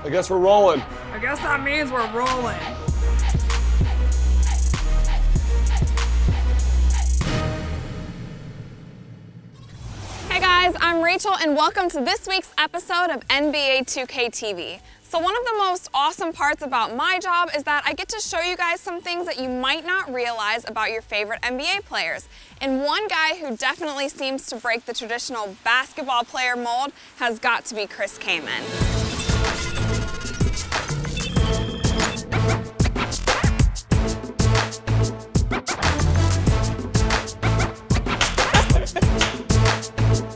I guess we're rolling. I guess that means we're rolling. Hey guys, I'm Rachel and welcome to this week's episode of NBA 2K TV. So one of the most awesome parts about my job is that I get to show you guys some things that you might not realize about your favorite NBA players. And one guy who definitely seems to break the traditional basketball player mold has got to be Chris Kaman.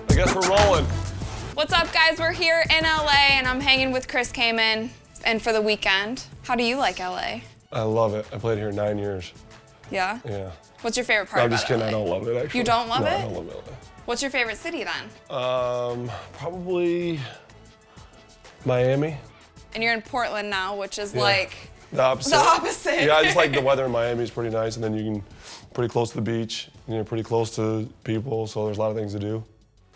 I guess we're rolling. What's up guys, we're here in LA and I'm hanging with Chris Kaman and for the weekend. How do you like LA? I love it. I played here 9 years. Yeah? Yeah. What's your favorite part No, I'm about just kidding. LA? I don't love it, actually. You don't love No, it? I don't love LA. What's your favorite city then? Probably Miami. And you're in Portland now, which is Yeah. like The opposite. the opposite. Yeah, I just like the weather in Miami is pretty nice, and then you can pretty close to the beach, and you're pretty close to people, so there's a lot of things to do.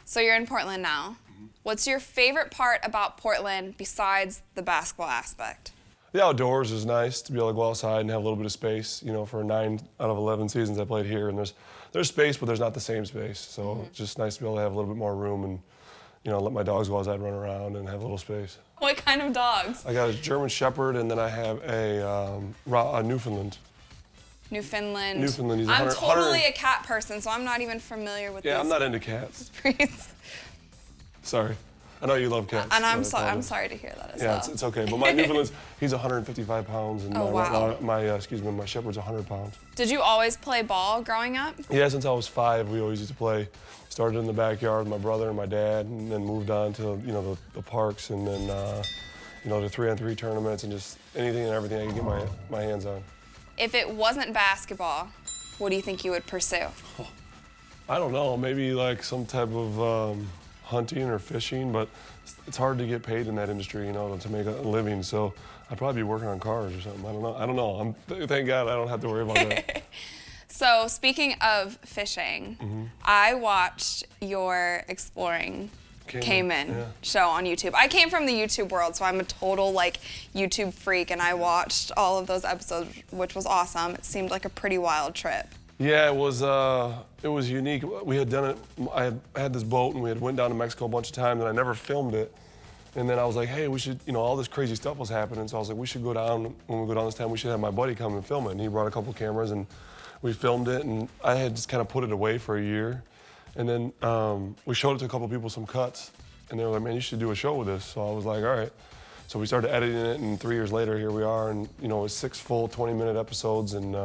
So you're in Portland now. What's your favorite part about Portland besides the basketball aspect? The outdoors is nice to be able to go outside and have a little bit of space. You know, for 9 out of 11 seasons I played here, and there's space, but there's not the same space. So it's just nice to be able to have a little bit more room and, you know, let my dogs go outside, run around, and have a little space. What kind of dogs? I got a German Shepherd, and then I have a Newfoundland. Newfoundland. Newfoundland, he's I'm 100 totally a cat person, so I'm not even familiar with Yeah, these I'm not into cats. breeds. Sorry. I know you love cats. And I'm but I'm sorry to hear that as Yeah, well. it's okay. But my Newfoundland's, he's 155 pounds, and Oh, wow. my Shepherd's 100 pounds. Did you always play ball growing up? Yeah, since I was 5, we always used to play. Started in the backyard with my brother and my dad, and then moved on to, you know, the parks, and then, you know, the 3-on-3 tournaments, and just anything and everything I could get my hands on. If it wasn't basketball, what do you think you would pursue? I don't know, maybe like some type of hunting or fishing, but it's hard to get paid in that industry, you know, to make a living. So I'd probably be working on cars or something. I don't know. Thank God I don't have to worry about that. So speaking of fishing, I watched your Exploring Kaman show on YouTube. I came from the YouTube world, so I'm a total like YouTube freak, and I watched all of those episodes, which was awesome. It seemed like a pretty wild trip. Yeah, it was unique. We had done it. I had this boat, and we had went down to Mexico a bunch of times, and I never filmed it. And then I was like, hey, we should, you know, all this crazy stuff was happening, so I was like, we should go down. When we go down this time, we should have my buddy come and film it. And he brought a couple cameras, and we filmed it. And I had just kind of put it away for a year. And then we showed it to a couple people, some cuts, and they were like, man, you should do a show with this. So I was like, all right. So we started editing it, and 3 years later, here we are, and you know, it's 6 full 20-minute episodes, and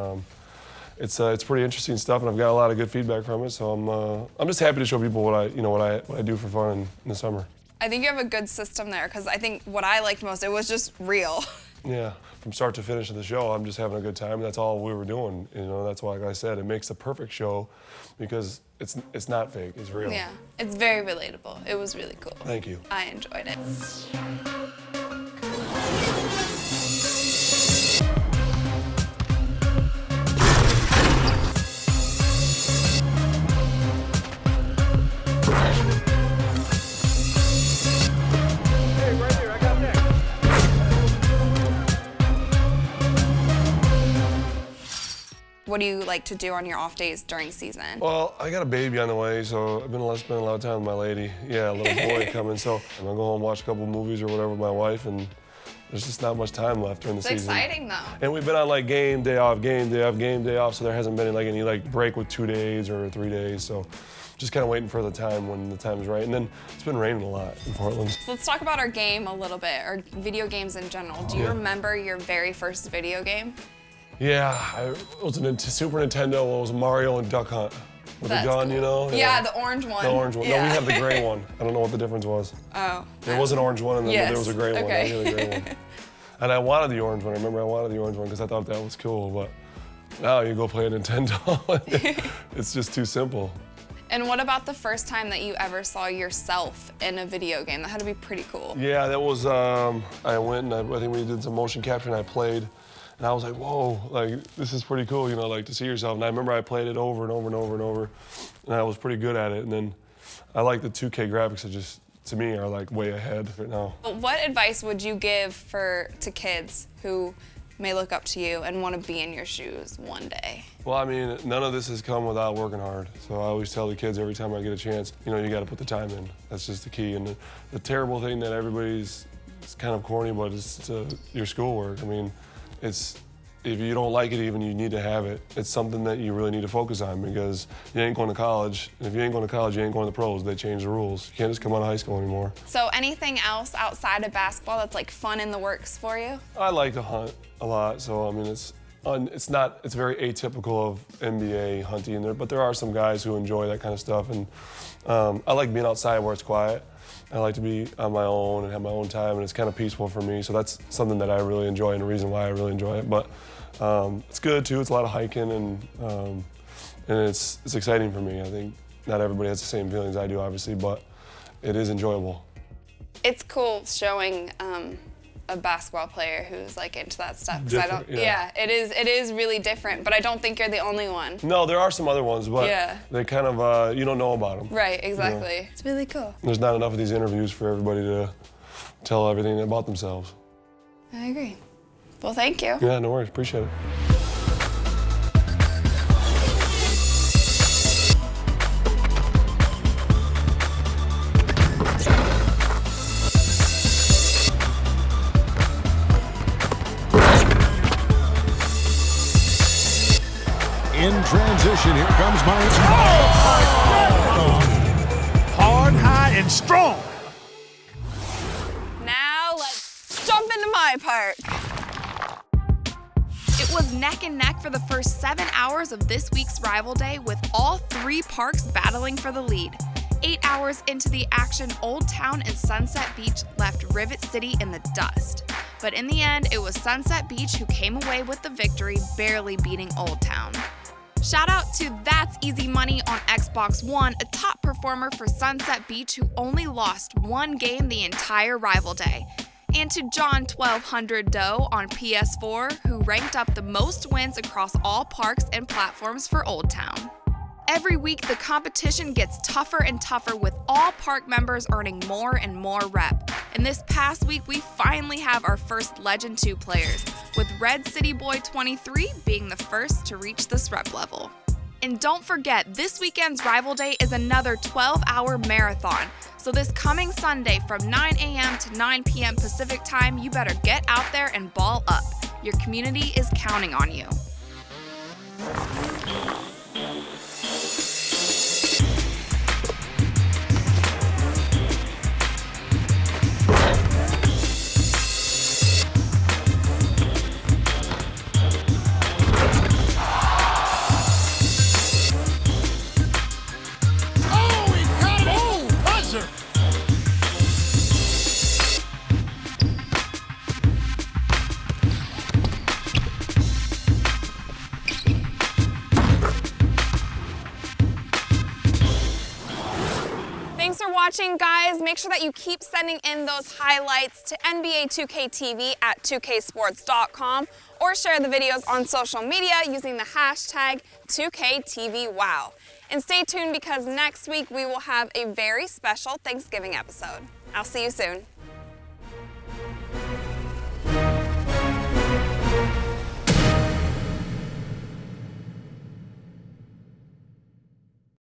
it's pretty interesting stuff, and I've got a lot of good feedback from it. So I'm just happy to show people what I do for fun in the summer. I think you have a good system there, because I think what I liked most, it was just real. Yeah, from start to finish of the show, I'm just having a good time. That's all we were doing. You know, that's why, like I said, it makes the perfect show because it's not fake, it's real. Yeah, it's very relatable. It was really cool. Thank you. I enjoyed it. What do you like to do on your off days during season? Well, I got a baby on the way, so I've been spending a lot of time with my lady. Yeah, a little boy coming, so I'm gonna go home and watch a couple movies or whatever with my wife, and there's just not much time left during the season. It's exciting though. And we've been on like game, day off, game, day off, game, day off, so there hasn't been like any like break with 2 days or 3 days, so just kind of waiting for the time when the time is right. And then it's been raining a lot in Portland. So let's talk about our game a little bit, or video games in general. Do you remember your very first video game? Yeah, it was a Super Nintendo. It was Mario and Duck Hunt. With the gun, cool. you know? Yeah, the orange one. The orange one. Yeah. No, we have the gray one. I don't know what the difference was. Oh. There was an orange one, and then Yes. there was a gray one. Okay. I had the gray one. And I wanted the orange one. I remember I wanted the orange one because I thought that was cool. But now you go play a Nintendo, it's just too simple. And what about the first time that you ever saw yourself in a video game? That had to be pretty cool. Yeah, that was, I went and I think we did some motion capture and I played. And I was like, whoa, like, this is pretty cool, you know, like, to see yourself. And I remember I played it over and over and over and over, and I was pretty good at it. And then I like the 2K graphics, to me, are like way ahead right now. What advice would you give to kids who may look up to you and want to be in your shoes one day? Well, I mean, none of this has come without working hard. So I always tell the kids every time I get a chance, you know, you got to put the time in. That's just the key. And the terrible thing that it's kind of corny, but it's your schoolwork. I mean, if you don't like it even, you need to have it. It's something that you really need to focus on because you ain't going to college. And if you ain't going to college, you ain't going to the pros. They changed the rules. You can't just come out of high school anymore. So anything else outside of basketball that's like fun in the works for you? I like to hunt a lot, so I mean, it's very atypical of NBA hunting there, but there are some guys who enjoy that kind of stuff, and I like being outside where it's quiet. I like to be on my own and have my own time, and it's kind of peaceful for me, so that's something that I really enjoy and the reason why I really enjoy it. But it's good too, it's a lot of hiking, and it's exciting for me. I think not everybody has the same feelings I do, obviously, but it is enjoyable. It's cool showing a basketball player who's like into that stuff. It is really different, but I don't think you're the only one. No, there are some other ones, but they kind of, you don't know about them. Right, exactly. You know? It's really cool. There's not enough of these interviews for everybody to tell everything about themselves. I agree. Well, thank you. Yeah, no worries, appreciate it. In transition, here comes Hard, high, and strong. Now let's jump into MyPark. It was neck and neck for the first 7 hours of this week's rival day, with all three parks battling for the lead. 8 hours into the action, Old Town and Sunset Beach left Rivet City in the dust. But in the end, it was Sunset Beach who came away with the victory, barely beating Old Town. Shout out to That's Easy Money on Xbox One, a top performer for Sunset Beach who only lost one game the entire rival day. And to John 1200 Doe on PS4, who ranked up the most wins across all parks and platforms for Old Town. Every week, the competition gets tougher and tougher, with all park members earning more and more rep. And this past week, we finally have our first Legend 2 players, with Red City Boy 23 being the first to reach this rep level. And don't forget, this weekend's Rival Day is another 12-hour marathon. So this coming Sunday from 9 a.m. to 9 p.m. Pacific time, you better get out there and ball up. Your community is counting on you. Thanks for watching, guys. Make sure that you keep sending in those highlights to NBA 2K TV at 2ksports.com or share the videos on social media using the hashtag 2KTVWow. And stay tuned because next week we will have a very special Thanksgiving episode. I'll see you soon.